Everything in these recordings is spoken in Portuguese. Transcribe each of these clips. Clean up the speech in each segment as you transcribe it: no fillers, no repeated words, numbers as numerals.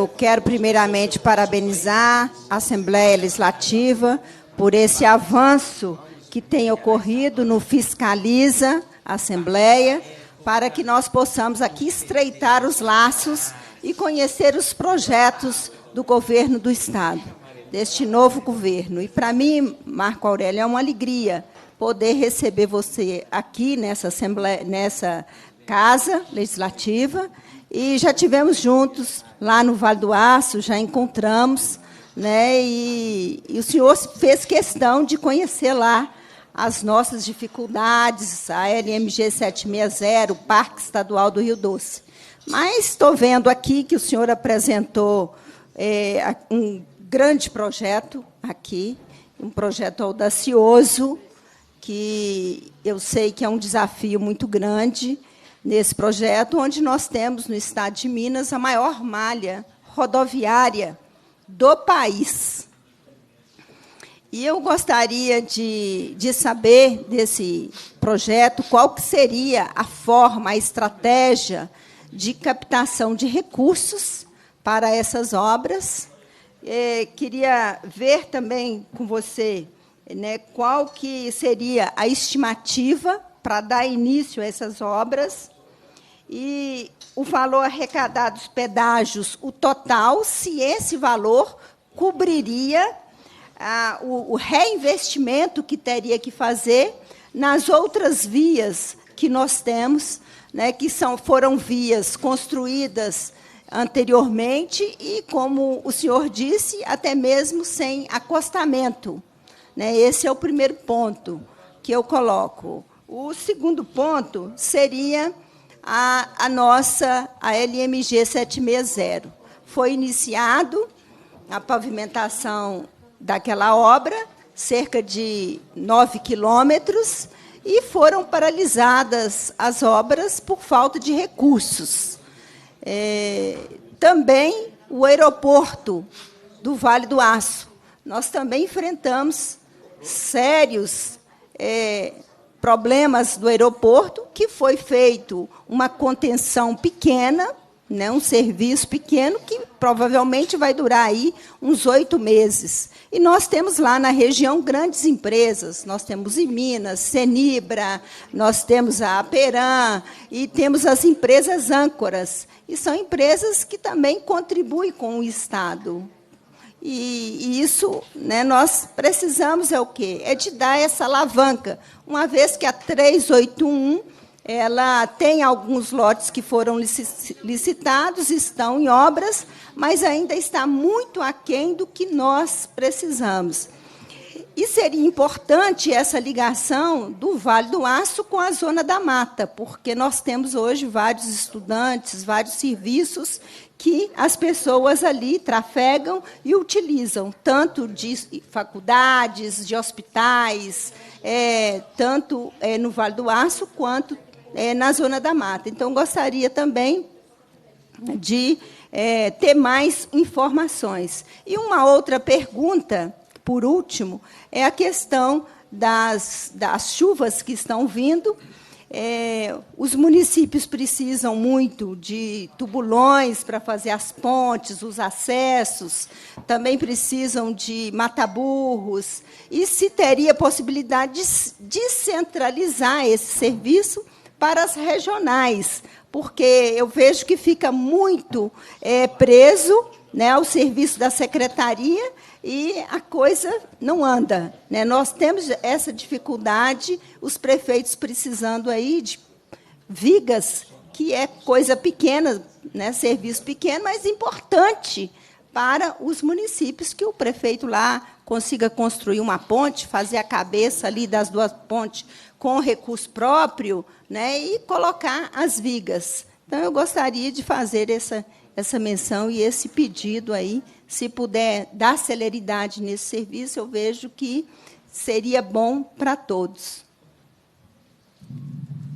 Eu quero, primeiramente, parabenizar a Assembleia Legislativa por esse avanço que tem ocorrido no Fiscaliza a Assembleia, para que nós possamos aqui estreitar os laços e conhecer os projetos do governo do Estado, deste novo governo. E, para mim, Marco Aurélio, é uma alegria poder receber você aqui nessa Assembleia, nessa Casa Legislativa, e já tivemos juntos lá no Vale do Aço, já encontramos, né, e o senhor fez questão de conhecer lá as nossas dificuldades, a LMG 760, o Parque Estadual do Rio Doce. Mas estou vendo aqui que o senhor apresentou um grande projeto aqui, um projeto audacioso, que eu sei que é um desafio muito grande nesse projeto, onde nós temos, no estado de Minas, a maior malha rodoviária do país. E eu gostaria de saber desse projeto qual que seria a forma, a estratégia de captação de recursos para essas obras. Queria ver também com você, né, qual que seria a estimativa para dar início a essas obras e o valor arrecadado dos pedágios, o total, se esse valor cobriria o reinvestimento que teria que fazer nas outras vias que nós temos, né, que foram vias construídas anteriormente e, como o senhor disse, até mesmo sem acostamento. Né? Esse é o primeiro ponto que eu coloco. O segundo ponto seria a LMG 760. Foi iniciado a pavimentação daquela obra, cerca de 9 quilômetros, e foram paralisadas as obras por falta de recursos. Também o aeroporto do Vale do Aço. Nós também enfrentamos sérios problemas do aeroporto, que foi feito uma contenção pequena, né, um serviço pequeno, que provavelmente vai durar aí uns 8 meses. E nós temos lá na região grandes empresas, nós temos em Minas, Cenibra, nós temos a Aperam, e temos as empresas âncoras, e são empresas que também contribuem com o Estado. E isso, né, nós precisamos o quê? É de dar essa alavanca, uma vez que a 381 ela tem alguns lotes que foram licitados, estão em obras, mas ainda está muito aquém do que nós precisamos. E seria importante essa ligação do Vale do Aço com a Zona da Mata, porque nós temos hoje vários estudantes, vários serviços que as pessoas ali trafegam e utilizam, tanto de faculdades, de hospitais, tanto no Vale do Aço, quanto na Zona da Mata. Então, gostaria também de ter mais informações. E uma outra pergunta, por último, é a questão das chuvas que estão vindo. Os municípios precisam muito de tubulões para fazer as pontes, os acessos, também precisam de mata-burros, e se teria possibilidade de descentralizar esse serviço para as regionais, porque eu vejo que fica muito preso, né, ao serviço da secretaria, e a coisa não anda. Né? Nós temos essa dificuldade, os prefeitos precisando aí de vigas, que é coisa pequena, né, serviço pequeno, mas importante para os municípios, que o prefeito lá consiga construir uma ponte, fazer a cabeça ali das duas pontes com recurso próprio, né, e colocar as vigas. Então, eu gostaria de fazer essa menção e esse pedido aí. Se puder dar celeridade nesse serviço, eu vejo que seria bom para todos.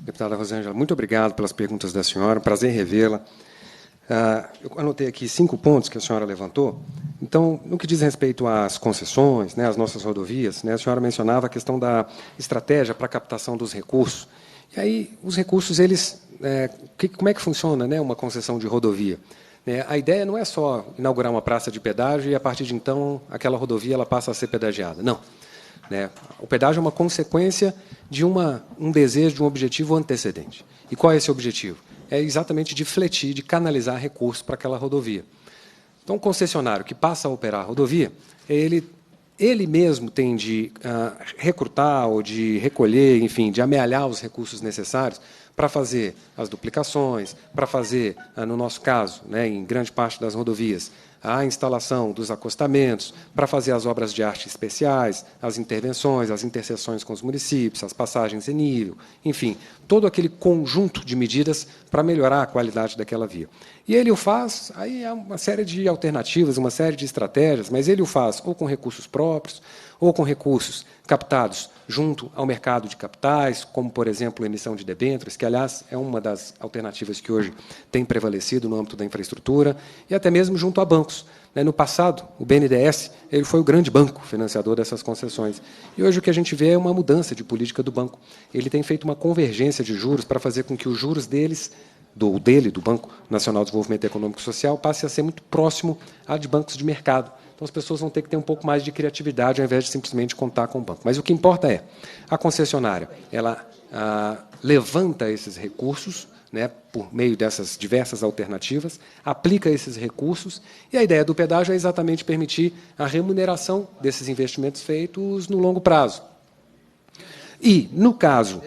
Deputada Rosângela, muito obrigado pelas perguntas da senhora, prazer em revê-la. Eu anotei aqui 5 pontos que a senhora levantou. Então, no que diz respeito às concessões, né, às nossas rodovias, né, a senhora mencionava a questão da estratégia para a captação dos recursos. E aí, os recursos, eles, como é que funciona, né, uma concessão de rodovia? né? A ideia não é só inaugurar uma praça de pedágio e, a partir de então, aquela rodovia ela passa a ser pedagiada. Não. Né? O pedágio é uma consequência de um desejo, de um objetivo antecedente. E qual é esse objetivo? É exatamente de fletir, de canalizar recursos para aquela rodovia. Então, o concessionário que passa a operar a rodovia, ele mesmo tem de recrutar ou de recolher, enfim, de amealhar os recursos necessários para fazer as duplicações, para fazer, no nosso caso, né, em grande parte das rodovias, a instalação dos acostamentos, para fazer as obras de arte especiais, as intervenções, as interseções com os municípios, as passagens em nível, enfim, todo aquele conjunto de medidas para melhorar a qualidade daquela via. E ele o faz, aí há uma série de alternativas, uma série de estratégias, mas ele o faz ou com recursos próprios, ou com recursos captados junto ao mercado de capitais, como, por exemplo, a emissão de debêntures, que, aliás, é uma das alternativas que hoje tem prevalecido no âmbito da infraestrutura, e até mesmo junto a bancos. No passado, o BNDES ele foi o grande banco financiador dessas concessões. E hoje o que a gente vê é uma mudança de política do banco. Ele tem feito uma convergência de juros para fazer com que os juros do Banco Nacional de Desenvolvimento Econômico e Social, passe a ser muito próximo a de bancos de mercado. Então, as pessoas vão ter que ter um pouco mais de criatividade, ao invés de simplesmente contar com o banco. Mas o que importa é, a concessionária ela levanta esses recursos, né, por meio dessas diversas alternativas, aplica esses recursos, e a ideia do pedágio é exatamente permitir a remuneração desses investimentos feitos no longo prazo. E, no caso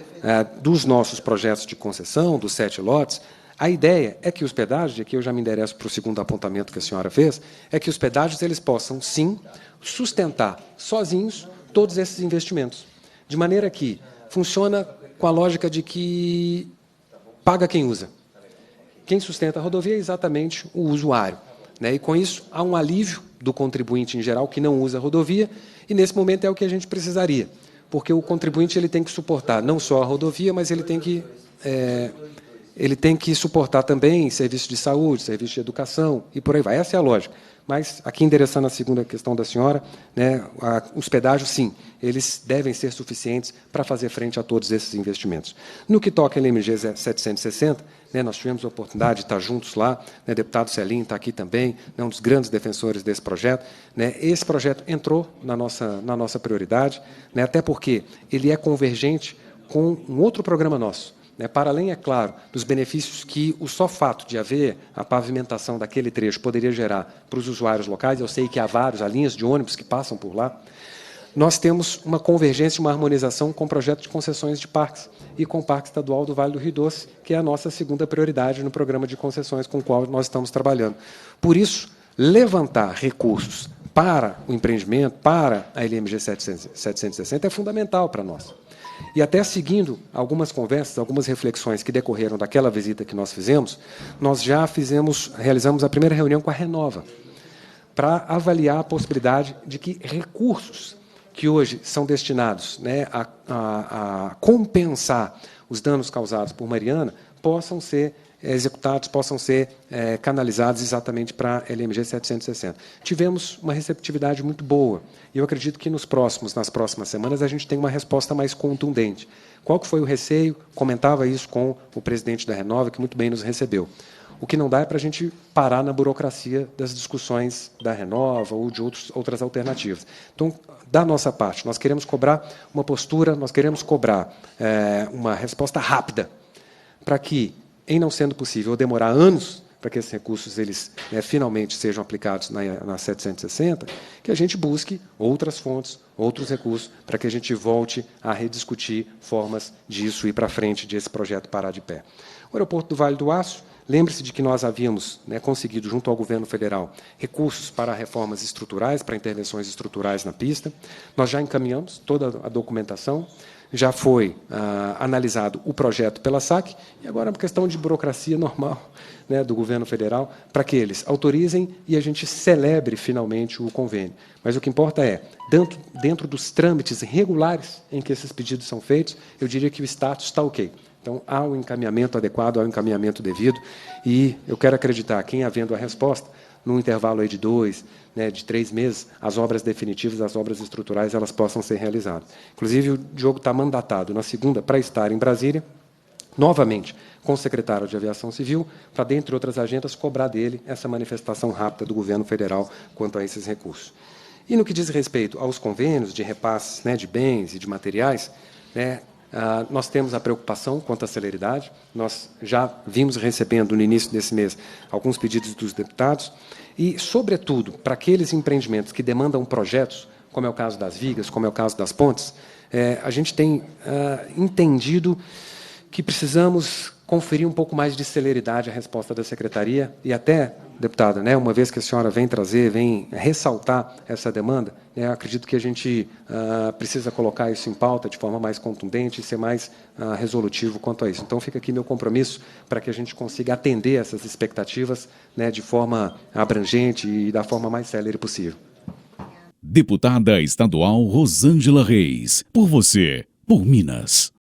dos nossos projetos de concessão, dos 7 lotes, a ideia é que os pedágios, e aqui eu já me endereço para o segundo apontamento que a senhora fez, é que os pedágios eles possam, sim, sustentar sozinhos todos esses investimentos, de maneira que funciona com a lógica de que paga quem usa. Quem sustenta a rodovia é exatamente o usuário, né? E, com isso, há um alívio do contribuinte em geral que não usa a rodovia, e, nesse momento, é o que a gente precisaria, porque o contribuinte ele tem que suportar não só a rodovia, mas ele tem que suportar também serviço de saúde, serviço de educação, e por aí vai. Essa é a lógica. Mas, aqui endereçando a segunda questão da senhora, né, os pedágios, sim, eles devem ser suficientes para fazer frente a todos esses investimentos. No que toca a LMG 760, né, nós tivemos a oportunidade de estar juntos lá, né, o deputado Celim está aqui também, né, um dos grandes defensores desse projeto. Né, esse projeto entrou na nossa prioridade, né, até porque ele é convergente com um outro programa nosso, para além, é claro, dos benefícios que o só fato de haver a pavimentação daquele trecho poderia gerar para os usuários locais, eu sei que há linhas de ônibus que passam por lá, nós temos uma convergência, uma harmonização com o projeto de concessões de parques e com o Parque Estadual do Vale do Rio Doce, que é a nossa segunda prioridade no programa de concessões com o qual nós estamos trabalhando. Por isso, levantar recursos para o empreendimento, para a LMG 760, é fundamental para nós. E até seguindo algumas conversas, algumas reflexões que decorreram daquela visita que nós fizemos, nós já realizamos a primeira reunião com a Renova, para avaliar a possibilidade de que recursos que hoje são destinados, né, a compensar os danos causados por Mariana possam ser executados, possam ser canalizados exatamente para a LMG 760. Tivemos uma receptividade muito boa, e eu acredito que nas próximas semanas, a gente tem uma resposta mais contundente. Qual que foi o receio? Comentava isso com o presidente da Renova, que muito bem nos recebeu. O que não dá é para a gente parar na burocracia das discussões da Renova ou de outras alternativas. Então, da nossa parte, nós queremos cobrar uma postura, nós queremos cobrar uma resposta rápida, para que, em não sendo possível demorar anos para que esses recursos finalmente sejam aplicados na 760, que a gente busque outras fontes, outros recursos, para que a gente volte a rediscutir formas disso ir para frente, de esse projeto parar de pé. O aeroporto do Vale do Aço, lembre-se de que nós havíamos conseguido, junto ao governo federal, recursos para reformas estruturais, para intervenções estruturais na pista. Nós já encaminhamos toda a documentação, já foi analisado o projeto pela SAC, e agora é uma questão de burocracia normal, né, do governo federal, para que eles autorizem e a gente celebre finalmente o convênio. Mas o que importa é, dentro dos trâmites regulares em que esses pedidos são feitos, eu diria que o status está ok. Então, há um encaminhamento adequado, há um encaminhamento devido, e eu quero acreditar que, em havendo a resposta, num intervalo aí de 2, de 3 meses, as obras definitivas, as obras estruturais, elas possam ser realizadas. Inclusive, o Diogo está mandatado na segunda para estar em Brasília, novamente com o secretário de Aviação Civil, para, dentre outras agendas, cobrar dele essa manifestação rápida do governo federal quanto a esses recursos. E no que diz respeito aos convênios de repasses, né, de bens e de materiais, né, nós temos a preocupação quanto à celeridade. Nós já vimos recebendo, no início desse mês, alguns pedidos dos deputados, e, sobretudo, para aqueles empreendimentos que demandam projetos, como é o caso das vigas, como é o caso das pontes, a gente tem entendido que precisamos conferir um pouco mais de celeridade à resposta da Secretaria e até, deputada, né, uma vez que a senhora vem ressaltar essa demanda, acredito que a gente precisa colocar isso em pauta de forma mais contundente e ser mais resolutivo quanto a isso. Então, fica aqui meu compromisso para que a gente consiga atender essas expectativas, né, de forma abrangente e da forma mais célere possível. Deputada Estadual Rosângela Reis, por você, por Minas.